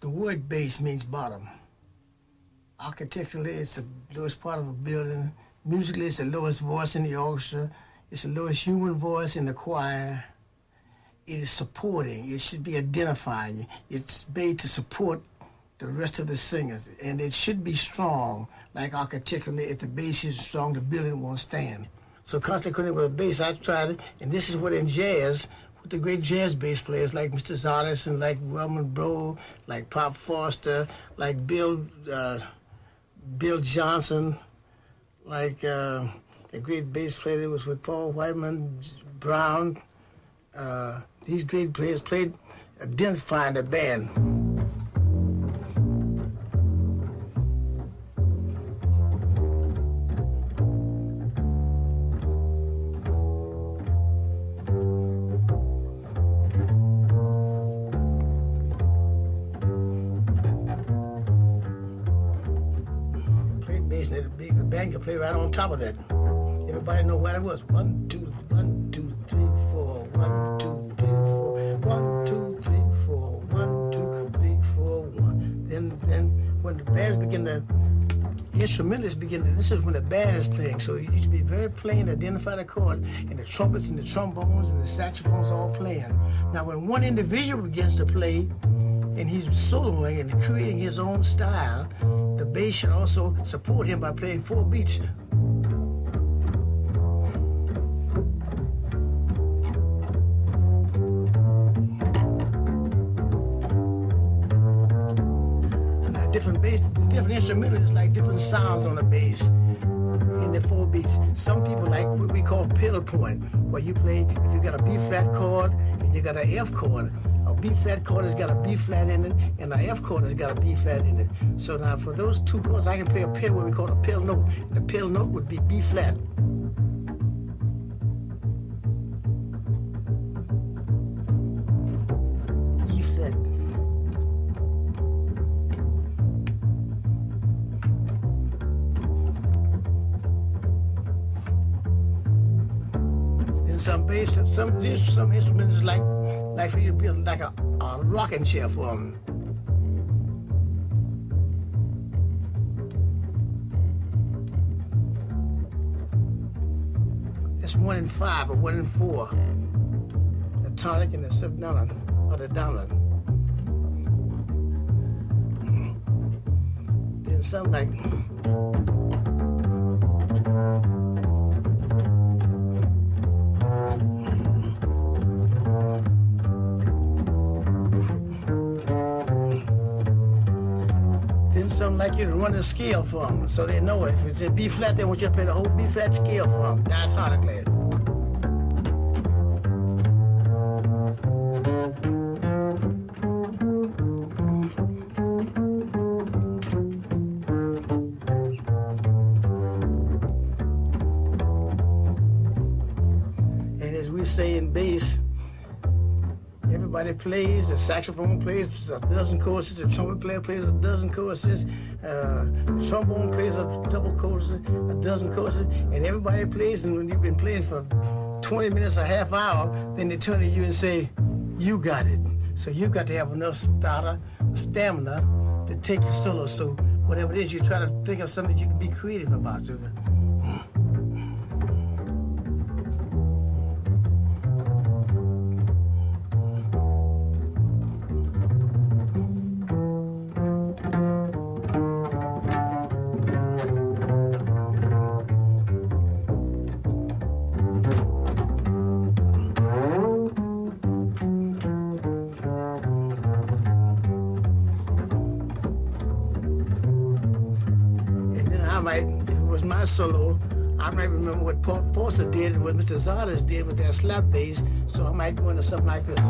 The word base means bottom. Architecturally, it's the lowest part of a building. Musically, it's the lowest voice in the orchestra. It's the lowest human voice in the choir. It is supporting. It should be identifying. It's made to support the rest of the singers. And it should be strong, like architecturally. If the bass is strong, the building won't stand. So consequently, with a bass, I tried it. And this is what in jazz, with the great jazz bass players like Mr. Zardes and like Wilman Bro, like Pop Foster, like Bill Johnson, like the great bass player that was with Paul Whiteman, Brown. These great players played identifying the band. Played bass, and the band could play right on top of that. Everybody know what it was. 1, 2, 1, 2, 3, 4. 1, 2, 3, 4. 1, 2, 3, 4. 1, 2, 3, 4. 1. Then when the bands begin to, instrumentalists begin to, this is when the band is playing. So you need to be very plain to identify the chord, and the trumpets and the trombones and the saxophones all playing. Now when one individual begins to play, and he's soloing and creating his own style, the bass should also support him by playing 4 beats. Different instrumentalists like different sounds on the bass in the 4 beats. Some people like what we call pedal point, where you play, if you got a B flat chord and you got an F chord, a B flat chord has got a B flat in it, and an F chord has got a B flat in it. So now for those 2 chords, I can play a pedal, what we call a pedal note. And the pedal note would be B flat. E flat. Some bass, some instruments is like for you to build like a rocking chair for them. It's 1 in 5 or 1 in 4. The tonic and the subdominant or the dominant. Then some like. Something like you to run the scale for them, so they know it. If it's a B flat, they want you to play the whole B flat scale for them. That's harmonically. And as we say in bass, everybody plays, the saxophone plays a dozen choruses, the trumpet player plays a dozen choruses, the trombone plays a double chorus, a dozen choruses, and everybody plays, and when you've been playing for 20 minutes or half hour, then they turn to you and say, you got it. So you got to have enough stamina to take your solo. So whatever it is, you try to think of something you can be creative about. If it was my solo, I might remember what Paul Foster did and what Mr. Zardes did with that slap bass, so I might go into something like this.